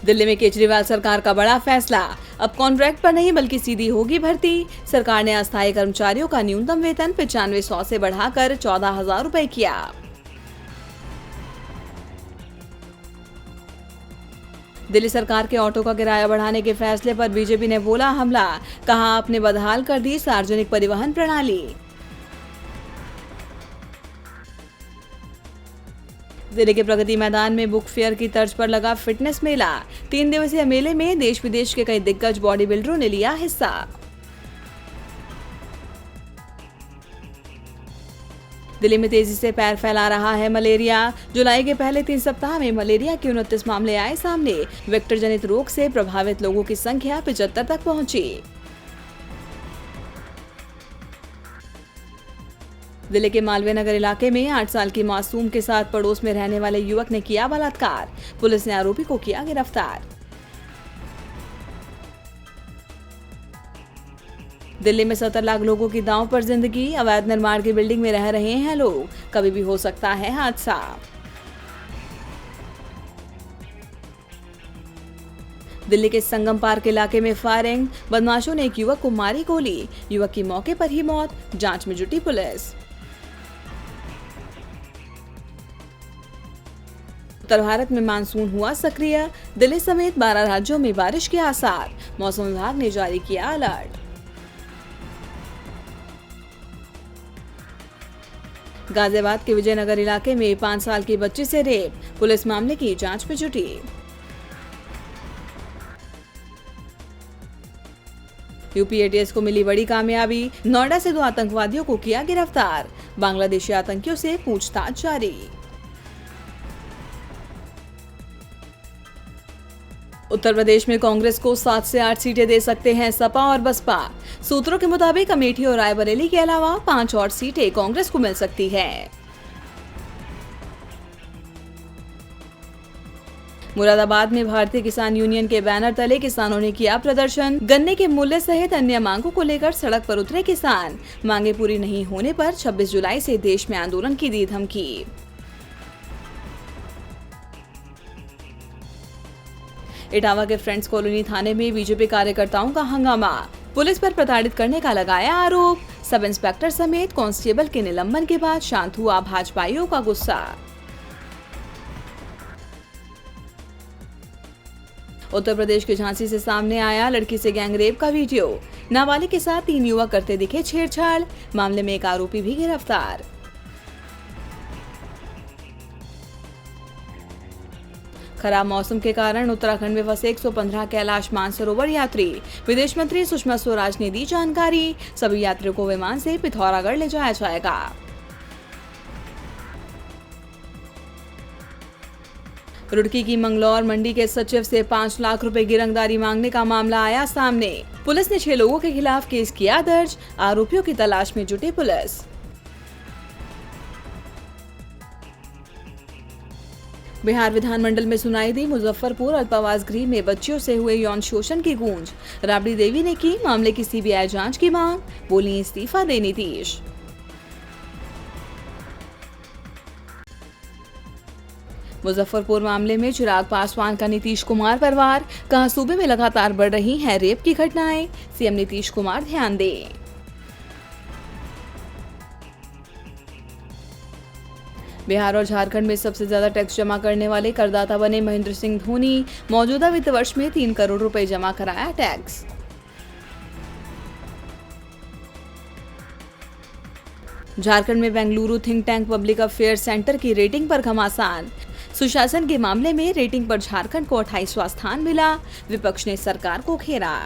दिल्ली में केजरीवाल सरकार का बड़ा फैसला, अब कॉन्ट्रैक्ट पर नहीं बल्कि सीधी होगी भर्ती। सरकार ने अस्थायी कर्मचारियों का न्यूनतम वेतन 9500 से बढ़ाकर 14,000 रुपए किया। दिल्ली सरकार के ऑटो का किराया बढ़ाने के फैसले पर बीजेपी ने बोला हमला, कहा आपने बदहाल कर दी सार्वजनिक परिवहन प्रणाली। दिल्ली के प्रगति मैदान में बुक फेयर की तर्ज पर लगा फिटनेस मेला। 3 दिवसीय मेले में देश विदेश के कई दिग्गज बॉडी बिल्डरों ने लिया हिस्सा। दिल्ली में तेजी से पैर फैला रहा है मलेरिया। जुलाई के पहले 3 सप्ताह में मलेरिया के 29 मामले आए सामने। वेक्टर जनित रोग से प्रभावित लोगों की संख्या 75 तक पहुंची। दिल्ली के मालवीय नगर इलाके में 8 साल की मासूम के साथ पड़ोस में रहने वाले युवक ने किया बलात्कार। पुलिस ने आरोपी को किया गिरफ्तार। दिल्ली में 70 लाख लोगों की दांव पर जिंदगी। अवैध निर्माण की बिल्डिंग में रह रहे हैं लोग, कभी भी हो सकता है हादसा। दिल्ली के संगम पार्क इलाके में फायरिंग। बदमाशों ने एक युवक को मारी गोली। युवक की मौके पर ही मौत। जांच में जुटी पुलिस। उत्तर भारत में मानसून हुआ सक्रिय। दिल्ली समेत 12 राज्यों में बारिश के आसार। मौसम विभाग ने जारी किया अलर्ट। गाजियाबाद के विजयनगर इलाके में 5 साल की बच्ची से रेप। पुलिस मामले की जांच में जुटी। यूपी एटीएस को मिली बड़ी कामयाबी। नोएडा से 2 आतंकवादियों को किया गिरफ्तार। बांग्लादेशी आतंकियों से पूछताछ जारी। उत्तर प्रदेश में कांग्रेस को 7 से 8 सीटें दे सकते हैं सपा और बसपा। सूत्रों के मुताबिक अमेठी और रायबरेली के अलावा 5 और सीटें कांग्रेस को मिल सकती है। मुरादाबाद में भारतीय किसान यूनियन के बैनर तले किसानों ने किया प्रदर्शन। गन्ने के मूल्य सहित अन्य मांगों को लेकर सड़क पर उतरे किसान। मांगे पूरी नहीं होने पर 26 जुलाई से देश में आंदोलन की दी धमकी। इटावा के फ्रेंड्स कॉलोनी थाने में बीजेपी कार्यकर्ताओं का हंगामा। पुलिस पर प्रताड़ित करने का लगाया आरोप। सब इंस्पेक्टर समेत कांस्टेबल के निलंबन के बाद शांत हुआ भाजपाइयों का गुस्सा। उत्तर प्रदेश के झांसी से सामने आया लड़की से गैंगरेप का वीडियो। नाबालिग के साथ 3 युवक करते दिखे छेड़छाड़। मामले में एक आरोपी भी गिरफ्तार। खराब मौसम के कारण उत्तराखंड में फंसे 115 कैलाश मानसरोवर यात्री। विदेश मंत्री सुषमा स्वराज ने दी जानकारी। सभी यात्रियों को विमान से पिथौरागढ़ ले जाया जाएगा। रुड़की की मंगलौर मंडी के सचिव से 5 लाख रुपए गिरफ्तारी मांगने का मामला आया सामने। पुलिस ने 6 लोगों के खिलाफ केस किया दर्ज। आरोपियों की तलाश में जुटी पुलिस। बिहार विधानमंडल में सुनाई दी मुजफ्फरपुर अल्पावास गृह में बच्चियों से हुए यौन शोषण की गूंज। राबड़ी देवी ने की मामले की सीबीआई जांच की मांग। बोली इस्तीफा दे नीतीश। मुजफ्फरपुर मामले में चिराग पासवान का नीतीश कुमार पर वार। कहा सूबे में लगातार बढ़ रही हैं रेप की घटनाएं। सीएम नीतीश कुमार ध्यान दें। बिहार और झारखंड में सबसे ज्यादा टैक्स जमा करने वाले करदाता बने महेंद्र सिंह धोनी। मौजूदा वित्त वर्ष में 3 करोड़ रुपए जमा कराया टैक्स। झारखंड में Bengaluru think tank public affair centre की रेटिंग पर घमासान। सुशासन के मामले में रेटिंग पर झारखंड को 28वां स्थान मिला। विपक्ष ने सरकार को घेरा।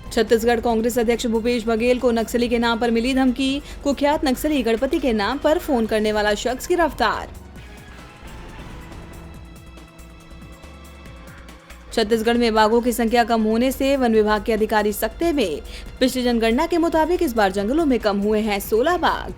छत्तीसगढ़ कांग्रेस अध्यक्ष भूपेश बघेल को नक्सली के नाम पर मिली धमकी। कुख्यात नक्सली गणपति के नाम पर फोन करने वाला शख्स गिरफ्तार। छत्तीसगढ़ में बाघों की संख्या कम होने से वन विभाग के अधिकारी सख्ते में। पिछली जनगणना के मुताबिक इस बार जंगलों में कम हुए हैं 16 बाघ।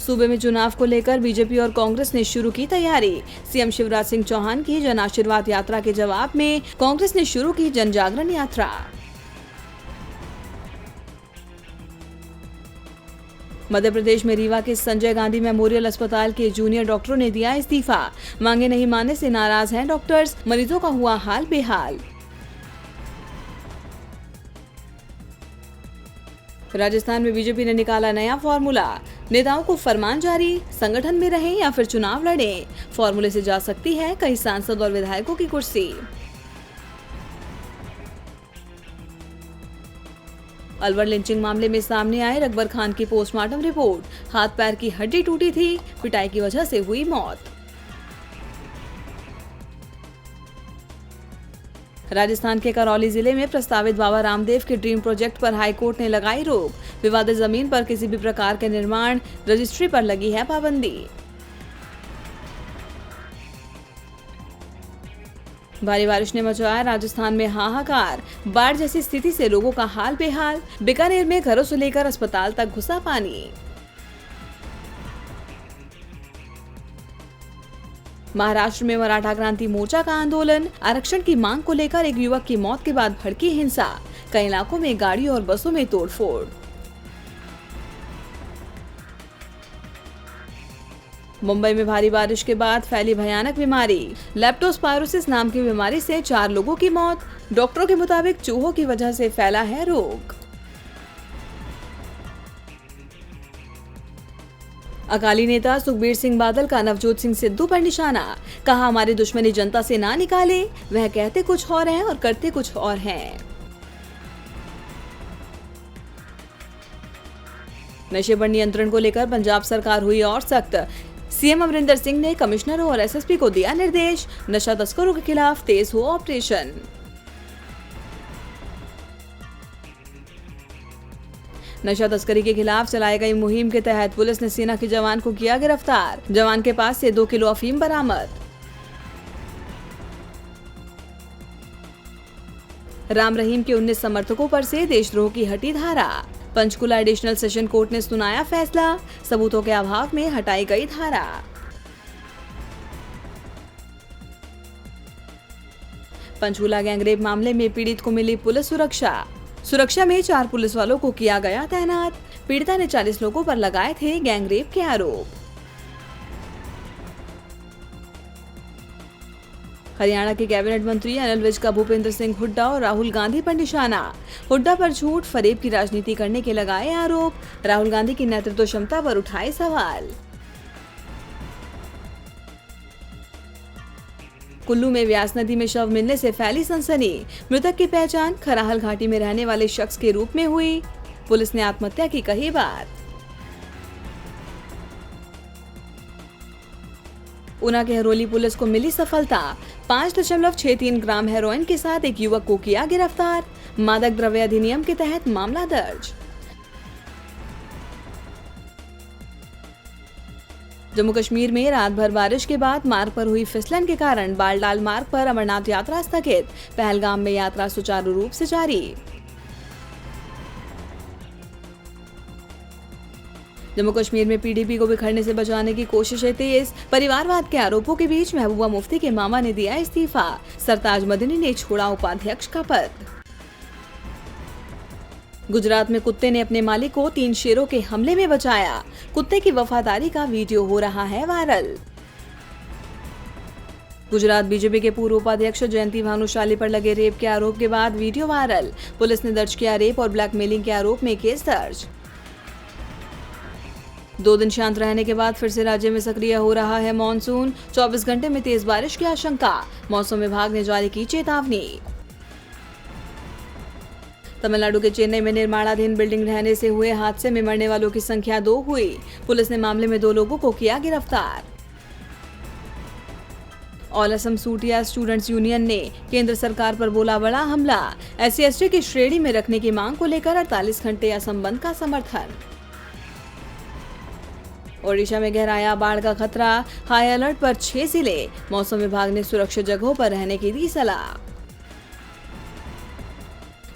सूबे में चुनाव को लेकर बीजेपी और कांग्रेस ने शुरू की तैयारी। सीएम शिवराज सिंह चौहान की जन आशीर्वाद यात्रा के जवाब में कांग्रेस ने शुरू की जन जागरण यात्रा। मध्य प्रदेश में रीवा के संजय गांधी मेमोरियल अस्पताल के जूनियर डॉक्टरों ने दिया इस्तीफा। मांगे नहीं मानने से नाराज हैं डॉक्टर्स, मरीजों का हुआ हाल बेहाल। राजस्थान में बीजेपी ने निकाला नया फॉर्मूला। नेताओं को फरमान जारी, संगठन में रहें या फिर चुनाव लड़ें। फॉर्मूले से जा सकती है कई सांसद और विधायकों की कुर्सी। अलवर लिंचिंग मामले में सामने आए रकबर खान की पोस्टमार्टम रिपोर्ट। हाथ पैर की हड्डी टूटी थी, पिटाई की वजह से हुई मौत। राजस्थान के करौली जिले में प्रस्तावित बाबा रामदेव के ड्रीम प्रोजेक्ट पर हाईकोर्ट ने लगाई रोक। विवादित जमीन पर किसी भी प्रकार के निर्माण, रजिस्ट्री पर लगी है पाबंदी। भारी बारिश ने मचाया राजस्थान में हाहाकार। बाढ़ जैसी स्थिति से लोगों का हाल बेहाल। बीकानेर में घरों से लेकर अस्पताल तक घुसा पानी। महाराष्ट्र में मराठा क्रांति मोर्चा का आंदोलन। आरक्षण की मांग को लेकर एक युवक की मौत के बाद भड़की हिंसा। कई इलाकों में गाड़ियों और बसों में तोड़फोड़। मुंबई में भारी बारिश के बाद फैली भयानक बीमारी। लेप्टोस्पायरोसिस नाम की बीमारी से 4 लोगों की मौत। डॉक्टरों के मुताबिक चूहों की वजह से फैला है रोग। अकाली नेता सुखबीर सिंह बादल का नवजोत सिंह सिद्धू पर निशाना। कहा, हमारी दुश्मनी जनता से ना निकाले, वह कहते कुछ और हैं और करते कुछ और हैं। नशे पर नियंत्रण को लेकर पंजाब सरकार हुई और सख्त। सीएम अमरिंदर सिंह ने कमिश्नरों और एसएसपी को दिया निर्देश। नशा तस्करों के खिलाफ तेज हो ऑपरेशन। नशा तस्करी के खिलाफ चलाई गई मुहिम के तहत पुलिस ने सेना के जवान को किया गिरफ्तार। जवान के पास से 2 किलो अफीम बरामद। राम रहीम के 19 समर्थकों पर से देशद्रोह की हटी धारा। पंचकुला एडिशनल सेशन कोर्ट ने सुनाया फैसला। सबूतों के अभाव में हटाई गई धारा। पंचकुला गैंगरेप मामले में पीड़ित को मिली पुलिस सुरक्षा में 4 पुलिस वालों को किया गया तैनात। पीड़िता ने 40 लोगों पर लगाए थे गैंगरेप के आरोप। हरियाणा के कैबिनेट मंत्री अनिल विज का भूपेंद्र सिंह हुड्डा और राहुल गांधी पर निशाना। हुड्डा पर झूठ फरेब की राजनीति करने के लगाए आरोप। राहुल गांधी की नेतृत्व क्षमता पर उठाए सवाल। कुल्लू में व्यास नदी में शव मिलने से फैली सनसनी। मृतक की पहचान खराहल घाटी में रहने वाले शख्स के रूप में हुई। पुलिस ने आत्महत्या की कही बात। ऊना के हरोली पुलिस को मिली सफलता। 5.63 ग्राम हेरोइन के साथ एक युवक को किया गिरफ्तार। मादक द्रव्य अधिनियम के तहत मामला दर्ज। जम्मू कश्मीर में रात भर बारिश के बाद मार्ग पर हुई फिसलन के कारण बालडाल मार्ग पर अमरनाथ यात्रा स्थगित। पहलगाम में यात्रा सुचारू रूप से जारी। जम्मू कश्मीर में पीडीपी को बिखरने से बचाने की कोशिशें तेज। परिवारवाद के आरोपों के बीच महबूबा मुफ्ती के मामा ने दिया इस्तीफा। सरताज मदनी ने छोड़ा उपाध्यक्ष का पद। गुजरात में कुत्ते ने अपने मालिक को 3 शेरों के हमले में बचाया। कुत्ते की वफादारी का वीडियो हो रहा है वायरल। गुजरात बीजेपी के पूर्व उपाध्यक्ष जयंती भानुशाली पर लगे रेप के आरोप के बाद वीडियो वायरल। पुलिस ने दर्ज किया रेप और ब्लैकमेलिंग के आरोप में केस दर्ज। 2 दिन शांत रहने के बाद फिर से राज्य में सक्रिय हो रहा है मॉनसून। 24 घंटे में तेज बारिश की आशंका। मौसम विभाग ने जारी की चेतावनी। तमिलनाडु के चेन्नई में निर्माणाधीन बिल्डिंग ढहने से हुए हादसे में मरने वालों की संख्या 2 हुई। पुलिस ने मामले में 2 लोगों को किया गिरफ्तार। ऑल असम सूटिया स्टूडेंट्स यूनियन ने केंद्र सरकार पर बोला बड़ा हमला। SC/ST की श्रेणी में रखने की मांग को लेकर 48 घंटे असम बंद का समर्थन। ओडिशा में गहराया बाढ़ का खतरा। हाई अलर्ट पर 6 जिले। मौसम विभाग ने सुरक्षित जगहों पर रहने की दी सलाह।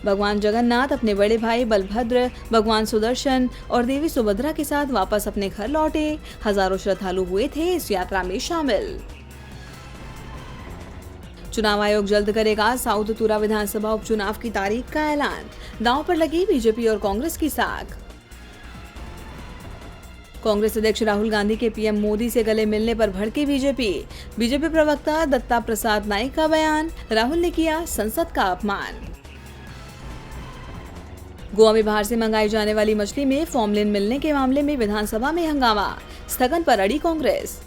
भगवान जगन्नाथ अपने बड़े भाई बलभद्र, भगवान सुदर्शन और देवी सुभद्रा के साथ वापस अपने घर लौटे। हजारों श्रद्धालु हुए थे इस यात्रा में शामिल। चुनाव आयोग जल्द करेगा साउथ तुरा विधानसभा उपचुनाव की तारीख का ऐलान। दांव पर लगी बीजेपी और कांग्रेस की साख। कांग्रेस अध्यक्ष राहुल गांधी के पीएम मोदी से गले मिलने पर भड़की बीजेपी प्रवक्ता दत्ता प्रसाद नाइक का बयान, राहुल ने किया संसद का अपमान। गोवा में बाहर से मंगाई जाने वाली मछली में फॉर्मलिन मिलने के मामले में विधानसभा में हंगामा, स्थगन पर अड़ी कांग्रेस।